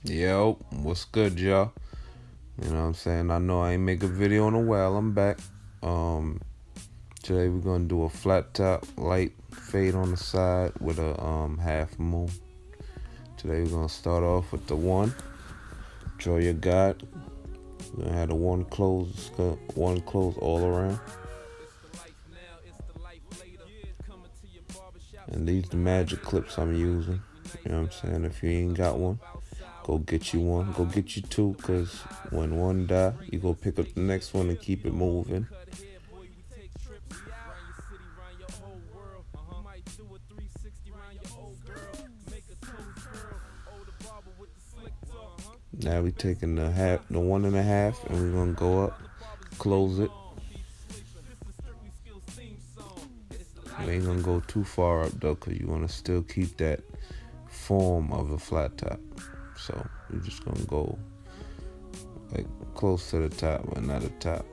Yo, what's good, y'all? You know what I'm saying? I know I ain't make a video in a while. I'm back. Um, Today we're gonna do a flat top, light fade on the side with a half moon. Today we're gonna start off with the one. Draw your guide. We're gonna have the one close all around. And these the magic clips I'm using. You know what I'm saying? If you ain't got one, go get you one. Go get you two, cause when one die, you go pick up the next one and keep it moving. Now we taking the one and a half, and we're gonna go up, close it. We ain't gonna go too far up though, cause you wanna still keep that form of a flat top. So we're just gonna go like close to the top, but not the top.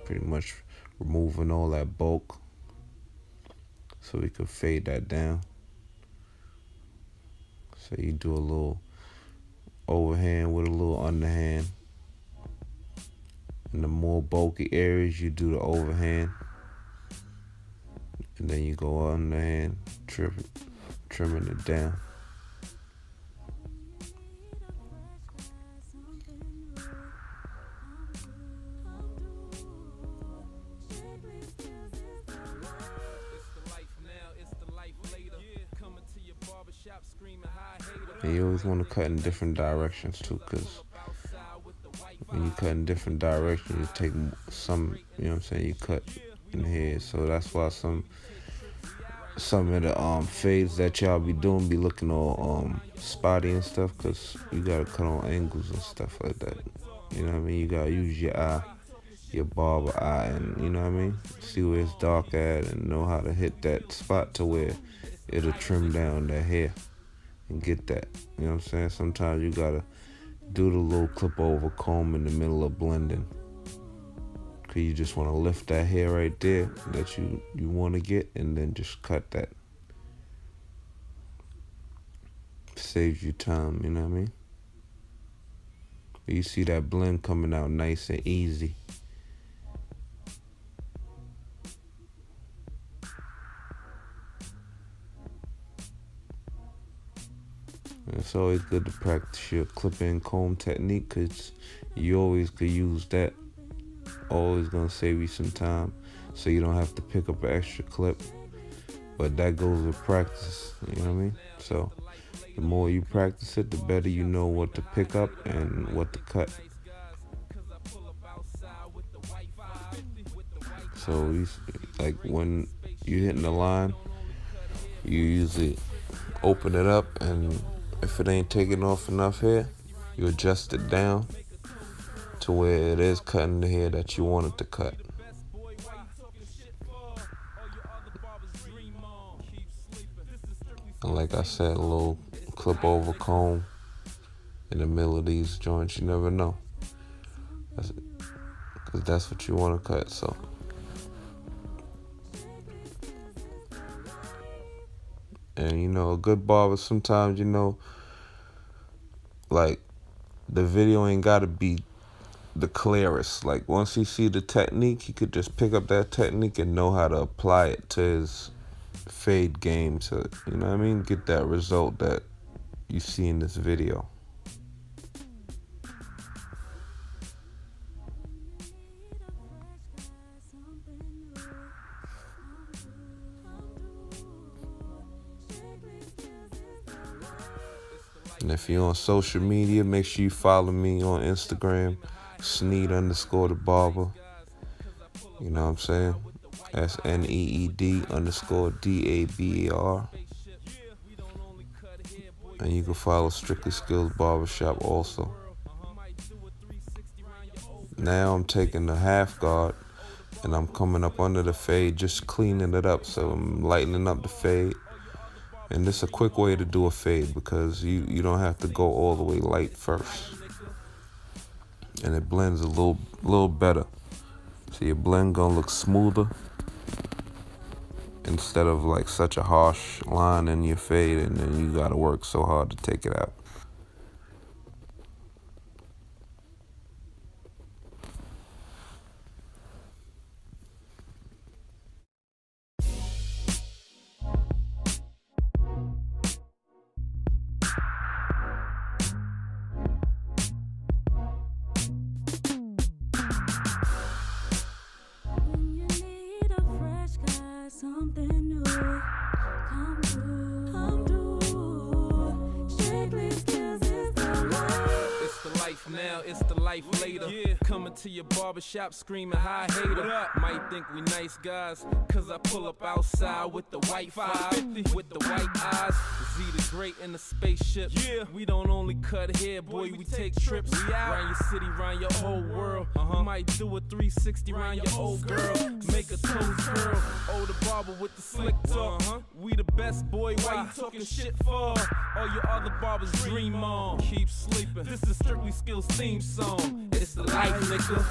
Pretty much removing all that bulk, so we could fade that down. So you do a little overhand with a little underhand. In the more bulky areas, you do the overhand, and then you go underhand, trimming it down. And you always want to cut in different directions too, because when you cut in different directions, you take some, you know what I'm saying, you cut in here. So that's why some of the fades that y'all be doing be looking all spotty and stuff, because you gotta cut on angles and stuff like that. You know what I mean? You gotta use your eye, your barber eye, and you know what I mean? See where it's dark at and know how to hit that spot to where it'll trim down that hair and get that. You know what I'm saying? Sometimes you gotta do the little clip over comb in the middle of blending, cause you just want to lift that hair right there that you want to get, and then just cut that. Saves you time, you know what I mean? You see that blend coming out nice and easy. And it's always good to practice your clip-in comb technique, cause you always could use that. Always gonna save you some time, so you don't have to pick up an extra clip. But that goes with practice, you know what I mean? So the more you practice it, the better you know what to pick up and what to cut. So like when you're hitting the line, you usually open it up, and if it ain't taking off enough hair, you adjust it down to where it is cutting the hair that you want it to cut. And like I said, a little clip over comb in the middle of these joints, you never know. Because that's what you want to cut, so. And you know, a good barber sometimes, you know, like the video ain't gotta be the clearest. Like once he see the technique, he could just pick up that technique and know how to apply it to his fade game to, you know what I mean, get that result that you see in this video. And if you're on social media, make sure you follow me on Instagram, Sneed_the_barber. You know what I'm saying? SNEED_DABAR. And you can follow Strictly Skills Barbershop also. Now I'm taking the half guard and I'm coming up under the fade, just cleaning it up. So I'm lightening up the fade. And this is a quick way to do a fade, because you don't have to go all the way light first. And it blends a little better. So your blend gonna look smoother instead of like such a harsh line in your fade, and then you gotta work so hard to take it out. It's the life now, it's the life later. Coming to your barbershop screaming hi hater. Might think we nice guys, cause I pull up outside with the white 5, with the white eyes. Z the Great in the spaceship. We don't only cut hair, boy, we take trips. Round your city, round your whole world. We might do a 360 round your old girl. Make a toes curl. Oh, the barber with the slick talk. We the best, boy, why you talking shit for? All your other barbers dream on. Keep sleeping. This is Strictly Skills theme song. It's the life, nigga.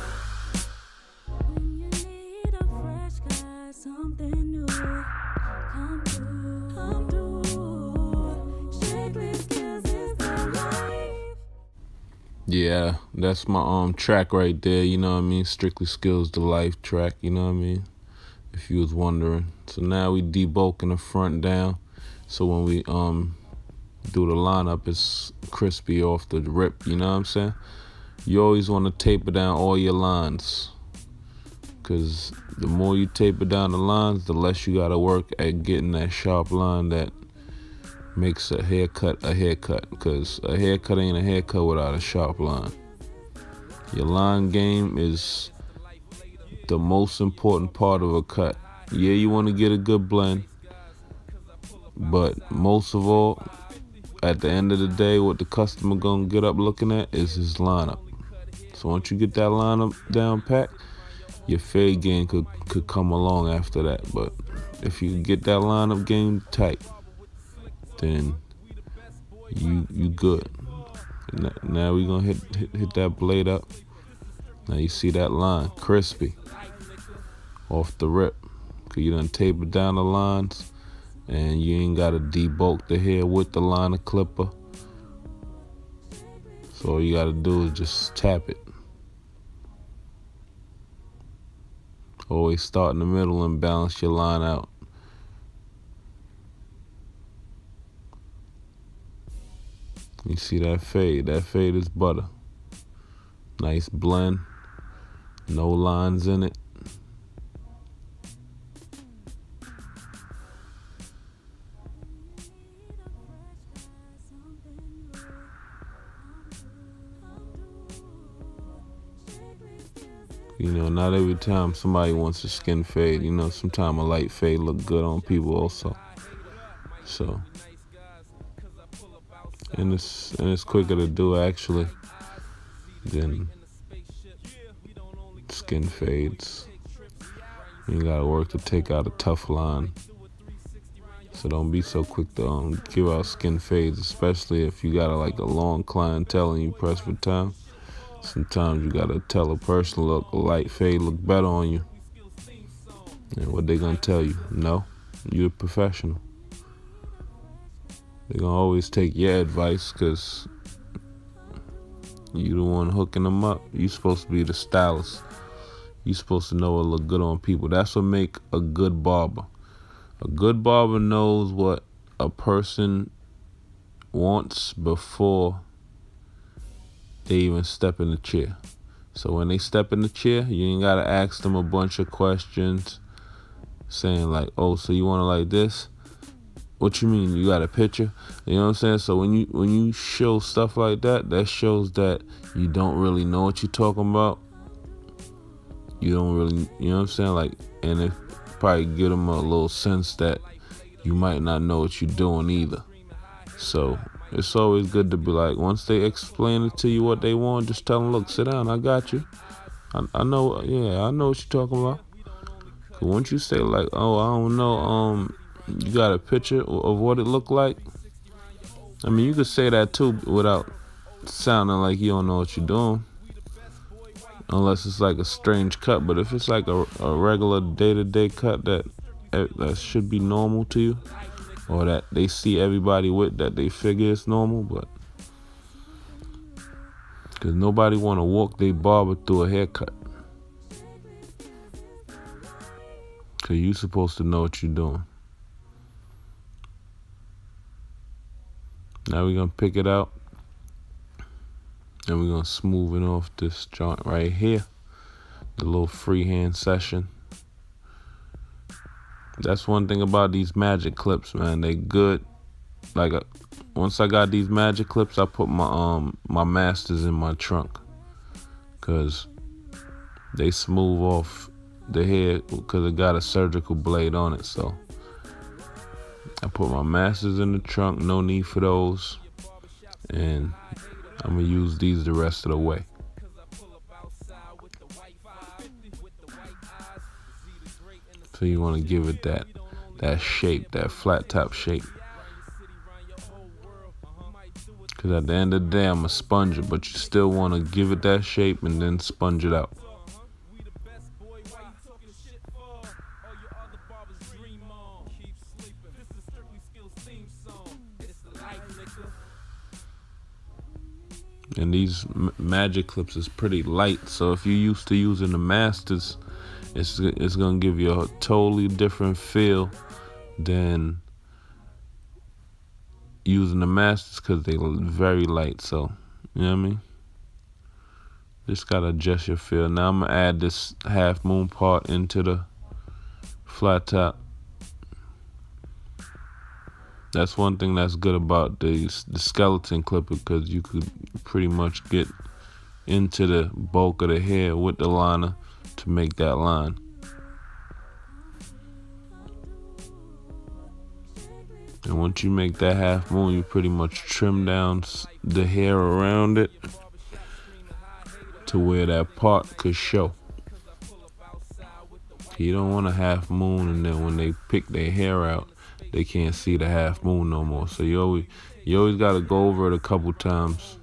When you need a fresh guy, something new, come through. Strictly Skills is the life. Yeah, that's my track right there, you know what I mean? Strictly Skills, the life track, you know what I mean? If you was wondering. So now we debulking the front down. So when we do the lineup, it's crispy off the rip, you know what I'm saying? You always want to taper down all your lines, because the more you taper down the lines, the less you got to work at getting that sharp line that makes a haircut, because a haircut ain't a haircut without a sharp line. Your line game is the most important part of a cut. Yeah, you want to get a good blend, but most of all, at the end of the day, what the customer gonna get up looking at is his lineup. So once you get that lineup down pat, your fade game could come along after that. But if you get that lineup game tight, then you good. Now we gonna hit that blade up. Now you see that line, crispy, off the rip. Cause you done taper down the lines, and you ain't gotta debulk the hair with the liner clipper. So all you gotta do is just tap it. Always start in the middle and balance your line out. You see that fade? That fade is butter. Nice blend. No lines in it. You know, not every time somebody wants a skin fade. You know, sometimes a light fade look good on people also. So, and it's quicker to do actually than skin fades. You gotta work to take out a tough line. So don't be so quick to give out skin fades, especially if you got a long clientele and you press for time. Sometimes you gotta tell a person, look, a light fade look better on you. And what they gonna tell you? No, you're a professional. They gonna always take your advice because you the one hooking them up. You supposed to be the stylist. You supposed to know what look good on people. That's what make a good barber. A good barber knows what a person wants before they even step in the chair. So when they step in the chair, you ain't gotta ask them a bunch of questions saying like, oh, so you want it like this? What you mean? You got a picture? You know what I'm saying? So when you show stuff like that, that shows that you don't really know what you're talking about. You don't really, you know what I'm saying? Like, and it probably give them a little sense that you might not know what you're doing either. So it's always good to be like, once they explain it to you what they want, just tell them, look, sit down, I got you. I know, yeah, I know what you're talking about. Cause once you say like, oh, I don't know, you got a picture of what it looked like? I mean, you could say that too without sounding like you don't know what you're doing. Unless it's like a strange cut. But if it's like a regular day-to-day cut that should be normal to you, or that they see everybody with, that they figure it's normal, but because nobody want to walk their barber through a haircut. Because you supposed to know what you're doing. Now we're going to pick it out. And we're going to smooth it off this joint right here. The little freehand session. That's one thing about these magic clips, man. They good like once I got these magic clips, I put my masters in my trunk, cause they smooth off the hair, cause it got a surgical blade on it. So I put my masters in the trunk. No need for those, and I'm gonna use these the rest of the way. So you want to give it that shape, that flat top shape. Because at the end of the day, I'm a sponge it, but you still want to give it that shape and then sponge it out. And these magic clips is pretty light, so if you're used to using the masters, it's gonna give you a totally different feel than using the masters, because they're very light. So you know what I mean, just gotta adjust your feel. Now I'm gonna add this half moon part into the flat top. That's one thing that's good about the skeleton clipper, because you could pretty much get into the bulk of the hair with the liner to make that line. And once you make that half moon, you pretty much trim down the hair around it to where that part could show. You don't want a half moon and then when they pick their hair out, they can't see the half moon no more. So you always got to go over it a couple times.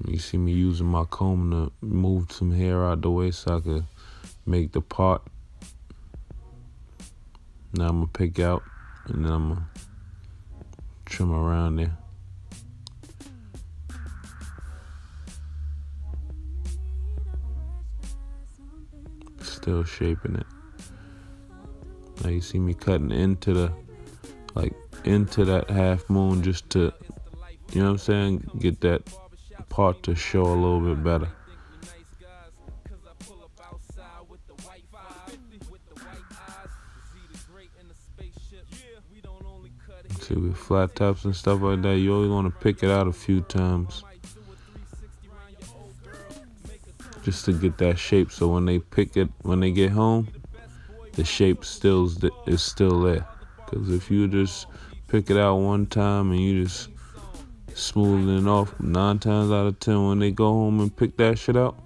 You see me using my comb to move some hair out the way so I could make the part. Now I'm going to pick out and then I'm going to trim around there. Still shaping it. Now you see me cutting into that half moon just to, you know what I'm saying, get that part to show a little bit better. See, with flat tops and stuff like that, you always want to pick it out a few times just to get that shape, so when they get home, the shape is still there. Because if you just pick it out one time and you just smoothing it off, 9 times out of 10 when they go home and pick that shit out,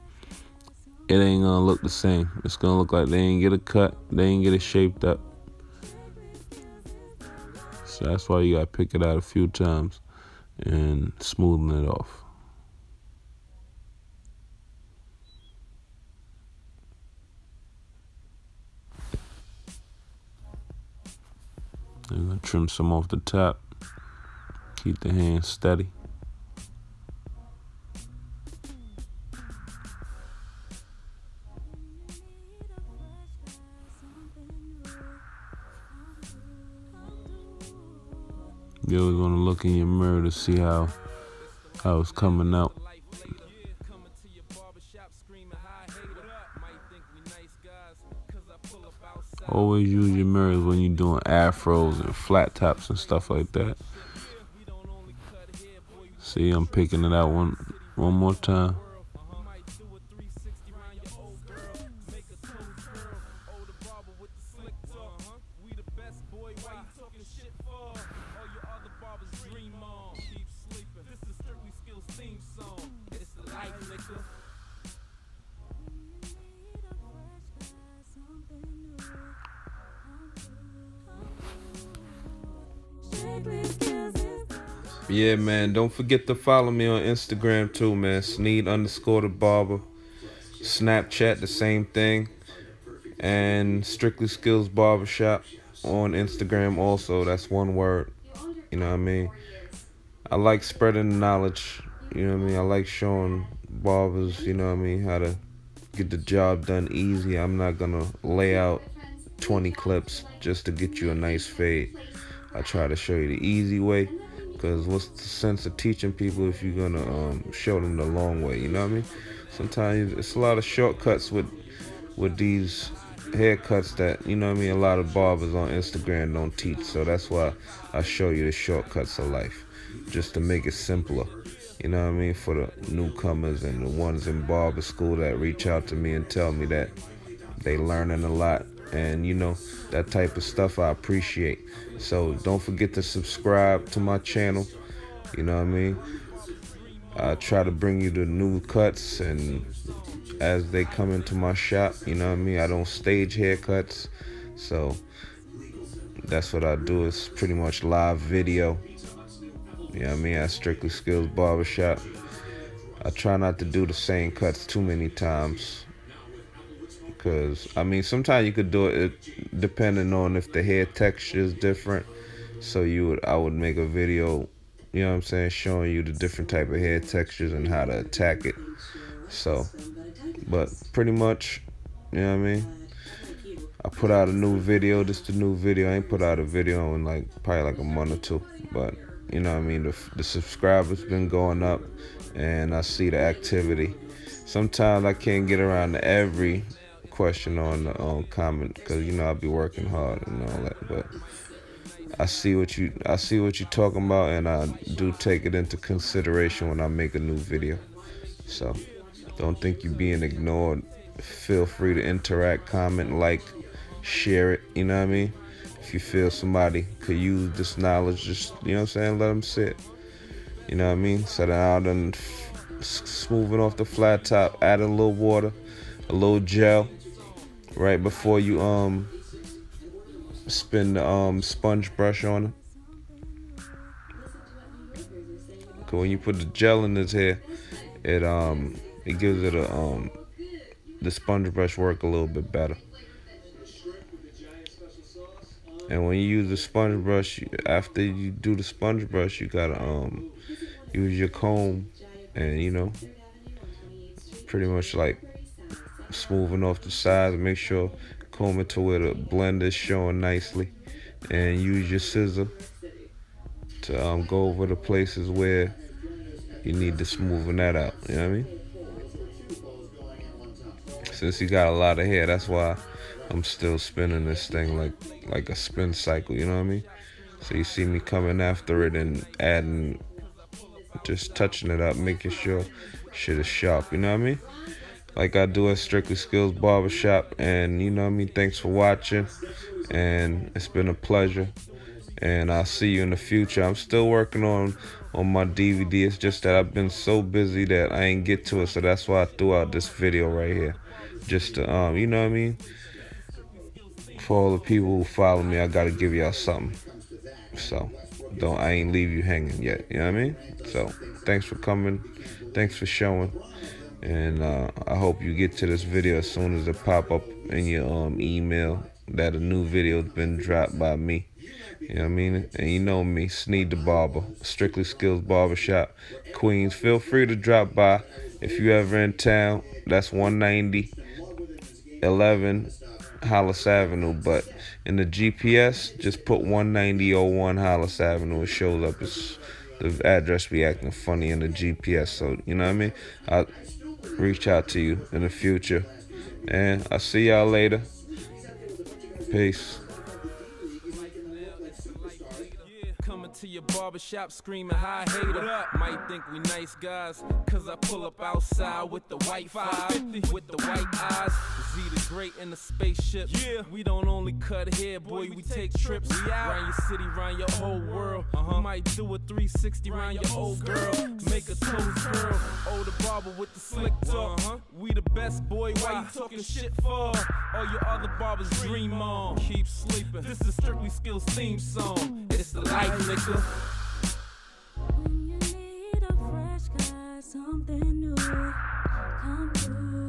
it ain't gonna look the same. It's gonna look like they ain't get a cut, they ain't get it shaped up. So that's why you gotta pick it out a few times and smoothen it off. I'm gonna trim some off the top. Keep the hand steady. You always want to look in your mirror to see how it's coming out. Always use your mirrors when you're doing afros and flat tops and stuff like that. See, I'm picking it out one more time. Yeah, man, don't forget to follow me on Instagram too, man. Sneed_the_barber. Snapchat, the same thing. And Strictly Skills Barbershop. on Instagram also. That's one word. You know what I mean? I like spreading the knowledge. You know what I mean? I like showing barbers, you know what I mean, how to get the job done easy. I'm not gonna lay out 20 clips just to get you a nice fade. I try to show you the easy way, because what's the sense of teaching people if you're gonna show them the long way? You know what I mean? Sometimes it's a lot of shortcuts with these haircuts that, you know what I mean, a lot of barbers on Instagram don't teach. So that's why I show you the shortcuts of life, just to make it simpler. You know what I mean? For the newcomers and the ones in barber school that reach out to me and tell me that they learning a lot. And, you know, that type of stuff I appreciate. So don't forget to subscribe to my channel. You know what I mean? I try to bring you the new cuts and as they come into my shop. You know what I mean? I don't stage haircuts. So that's what I do. It's pretty much live video. You know what I mean? At Strictly Skills Barbershop. I try not to do the same cuts too many times. Because, I mean, sometimes you could do it depending on if the hair texture is different. So I would make a video, you know what I'm saying, showing you the different type of hair textures and how to attack it. So, but pretty much, you know what I mean? I put out a new video. This is the new video. I ain't put out a video in probably a month or two. But, you know what I mean? The subscribers been going up and I see the activity. Sometimes I can't get around to every question on the comment, because, you know, I'll be working hard and all that. But I see what you're talking about, and I do take it into consideration when I make a new video. So don't think you're being ignored. Feel free to interact, comment, like, share it. You know what I mean? If you feel somebody could use this knowledge, just, you know what I'm saying, let them sit. You know what I mean? Set it out and smoothing off the flat top. Add a little water, a little gel, right before you spin the sponge brush on it. Cause when you put the gel in his hair, it gives it the sponge brush work a little bit better. And when you use the sponge brush, after you do the sponge brush, you gotta use your comb and, you know, pretty much smoothing off the sides. Make sure comb it to where the blend is showing nicely, and use your scissor to go over the places where you need to smoothen that out. You know what I mean? Since you got a lot of hair, that's why I'm still spinning this thing like a spin cycle. You know what I mean? So you see me coming after it and adding, just touching it up, making sure shit is sharp. You know what I mean? Like I do at Strictly Skills Barbershop. And, you know what I mean? Thanks for watching. And it's been a pleasure. And I'll see you in the future. I'm still working on my DVD. It's just that I've been so busy that I ain't get to it. So that's why I threw out this video right here. Just to, you know what I mean? For all the people who follow me, I gotta give y'all something. So I ain't leave you hanging yet. You know what I mean? So thanks for coming. Thanks for showing. And I hope you get to this video as soon as it pop up in your email that a new video has been dropped by me. You know what I mean? And you know me, Sneed the Barber, Strictly Skills Barbershop, Queens. Feel free to drop by if you ever in town. That's 190 11 Hollis Avenue. But in the GPS, just put 19001 Hollis Avenue. It shows up. The address be acting funny in the GPS. So, you know what I mean? I'll reach out to you in the future. And I'll see y'all later. Peace. Coming to your barbershop screaming hi hater. Might think we nice guys, cause I pull up outside with the white 550 with the white eyes. Z the Great in the spaceship. Yeah, we don't only cut hair, boy, we take trips. We round your city, round your whole world. We might do a 360 round your old girl. Make a toast girl. Oh, the barber with the slick talk. We the best, boy, why you talking shit for? All your other barbers dream on. Keep sleeping. This is Strictly Skills theme song. It's the life, nigga. When you need a fresh cut, something new, come through.